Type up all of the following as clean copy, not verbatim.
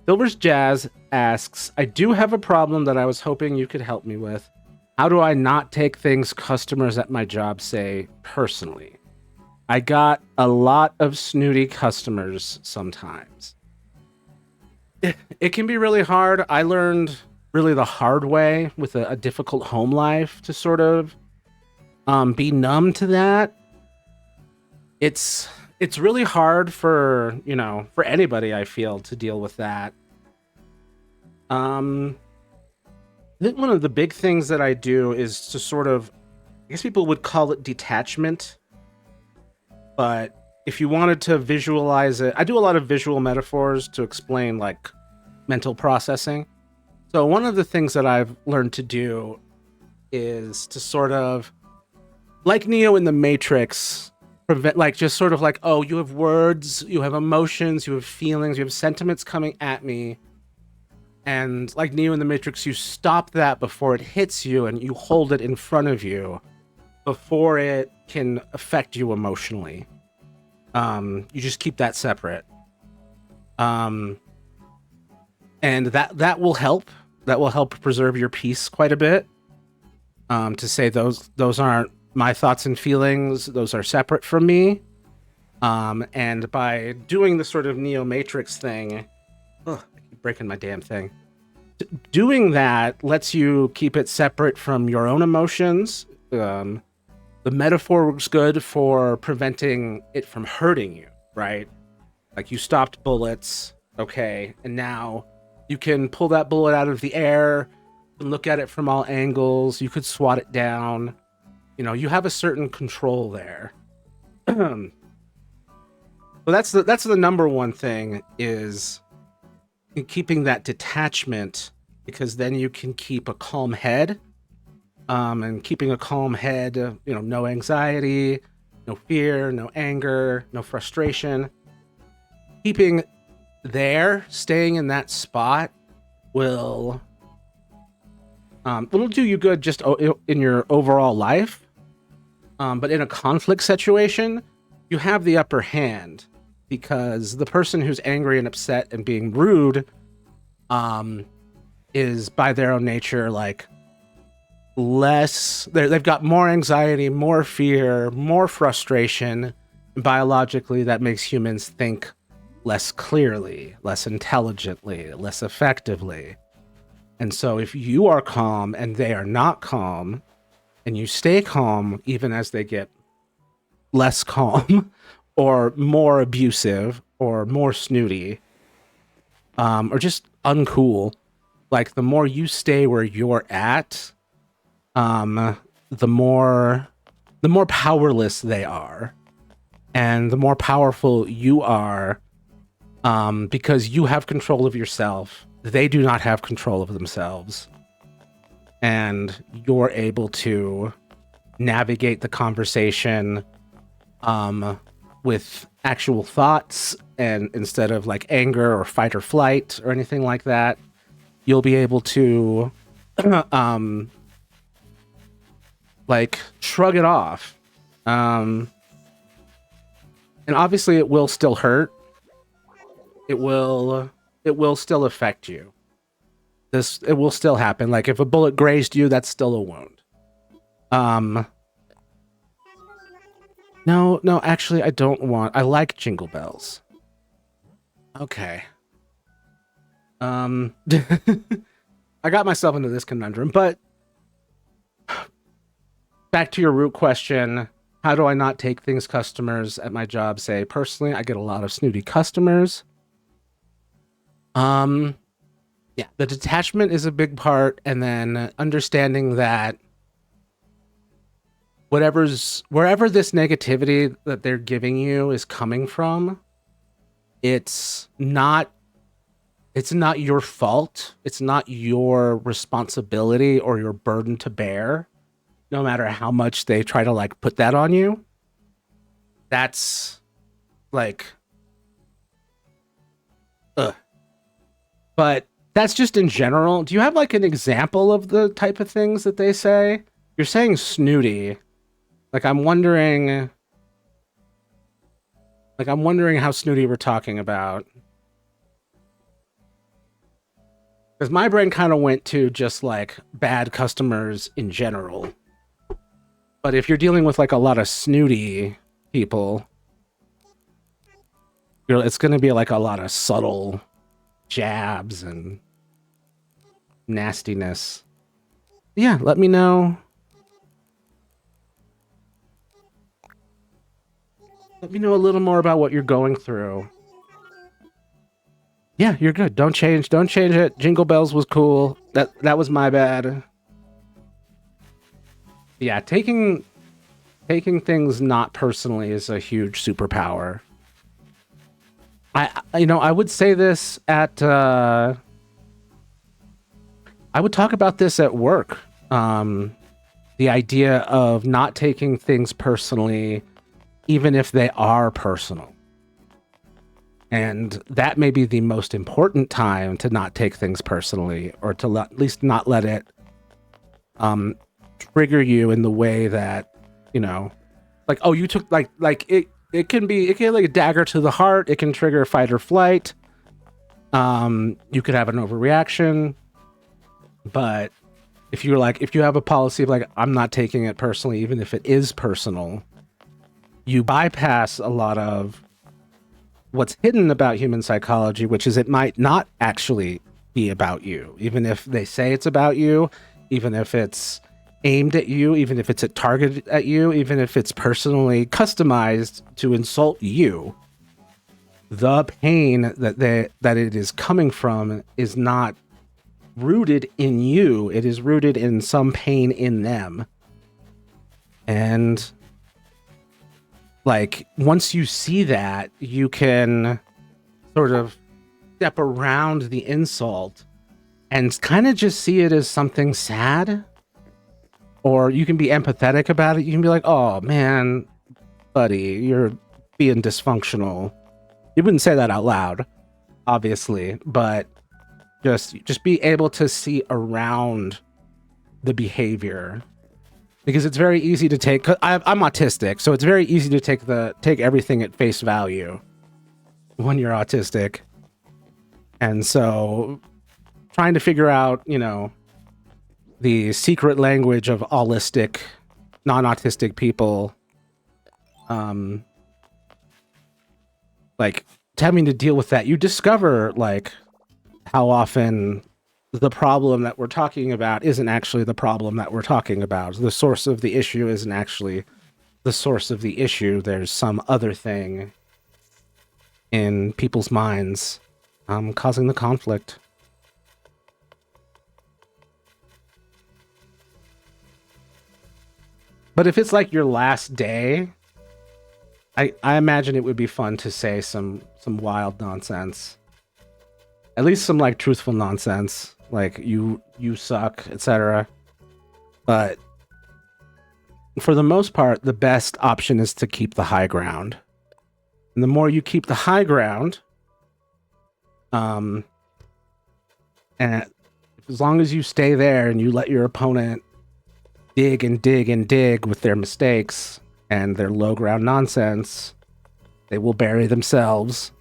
Silver's Jazz asks, I do have a problem that I was hoping you could help me with. How do I not take things customers at my job say personally? I got a lot of snooty customers sometimes. It can be really hard. I learned really the hard way with a difficult home life to sort of be numb to that. It's really hard for, for anybody, I feel, to deal with that. I think one of the big things that I do is to sort of, I guess people would call it detachment, but if you wanted to visualize it, I do a lot of visual metaphors to explain like mental processing. So one of the things that I've learned to do is to sort of, like Neo in the Matrix, prevent, like, just sort of like, oh, you have words, you have emotions, you have feelings, you have sentiments coming at me. And like Neo in the Matrix, you stop that before it hits you and you hold it in front of you before it can affect you emotionally. You just keep that separate. And that will help. That will help preserve your peace quite a bit. To say those aren't my thoughts and feelings, those are separate from me. And by doing the sort of Neo Matrix thing, I keep breaking my damn thing. Doing that lets you keep it separate from your own emotions. The metaphor works good for preventing it from hurting you, right? Like you stopped bullets, okay, and now you can pull that bullet out of the air and look at it from all angles. You could swat it down. You have a certain control there. So that's the number one thing, is keeping that detachment, because then you can keep a calm head. And keeping a calm head, no anxiety, no fear, no anger, no frustration. Keeping there, staying in that spot will it'll do you good just in your overall life. But in a conflict situation, you have the upper hand, because the person who's angry and upset and being rude is by their own nature like they've got more anxiety, more fear, more frustration. And biologically, that makes humans think less clearly, less intelligently, less effectively. And so if you are calm and they are not calm, and you stay calm even as they get less calm or more abusive or more snooty, or just uncool, like the more you stay where you're at, the more powerless they are, and the more powerful you are, because you have control of yourself. They do not have control of themselves, and you're able to navigate the conversation with actual thoughts, and instead of like anger or fight or flight or anything like that, you'll be able to like shrug it off. And obviously it will still hurt. It will still affect you. It will still happen. Like if a bullet grazed you, that's still a wound. No, actually I like Jingle Bells. Okay. I got myself into this conundrum, but back to your root question, how do I not take things customers at my job say personally? I get a lot of snooty customers. Yeah, the detachment is a big part, and then understanding that wherever this negativity that they're giving you is coming from, it's not your fault. It's not your responsibility or your burden to bear, no matter how much they try to like put that on you. That's like, ugh. But that's just in general. Do you have like an example of the type of things that they say? You're saying snooty. I'm wondering how snooty we're talking about. Because my brain kind of went to just like bad customers in general. But if you're dealing with like a lot of snooty people, it's going to be like a lot of subtle jabs and nastiness. Yeah, let me know. Let me know a little more about what you're going through. Yeah, you're good. Don't change it. Jingle Bells was cool. That was my bad. Yeah, taking things not personally is a huge superpower. I would say this at I would talk about this at work. The idea of not taking things personally, even if they are personal. And that may be the most important time to not take things personally, or to at least not let it trigger you in the way that, like, oh, you took like it can like a dagger to the heart. It can trigger fight or flight. You could have an overreaction. But if you have a policy of like, I'm not taking it personally, even if it is personal, you bypass a lot of what's hidden about human psychology, which is it might not actually be about you, even if they say it's about you, even if it's aimed at you, even if it's targeted at you, even if it's personally customized to insult you. The pain that it is coming from is not rooted in you. It is rooted in some pain in them. And like, once you see that, you can sort of step around the insult and kind of just see it as something sad. Or you can be empathetic about it. You can be like, oh man, buddy, you're being dysfunctional. You wouldn't say that out loud, obviously, but just be able to see around the behavior. Because it's very easy to take. I'm autistic, so it's very easy to take everything at face value when you're autistic. And so, trying to figure out, the secret language of allistic, non-autistic people, like having to deal with that, you discover like how often the problem that we're talking about isn't actually the problem that we're talking about. The source of the issue isn't actually the source of the issue. There's some other thing in people's minds causing the conflict. But if it's like your last day, I imagine it would be fun to say some wild nonsense. At least some like truthful nonsense. Like you suck, etc. But for the most part, the best option is to keep the high ground. And the more you keep the high ground, and as long as you stay there and you let your opponent dig and dig and dig with their mistakes and their low ground nonsense, they will bury themselves.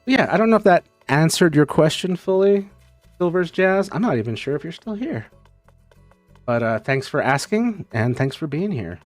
Yeah, I don't know if that answered your question fully, Silver's Jazz. I'm not even sure if you're still here. But thanks for asking, and thanks for being here.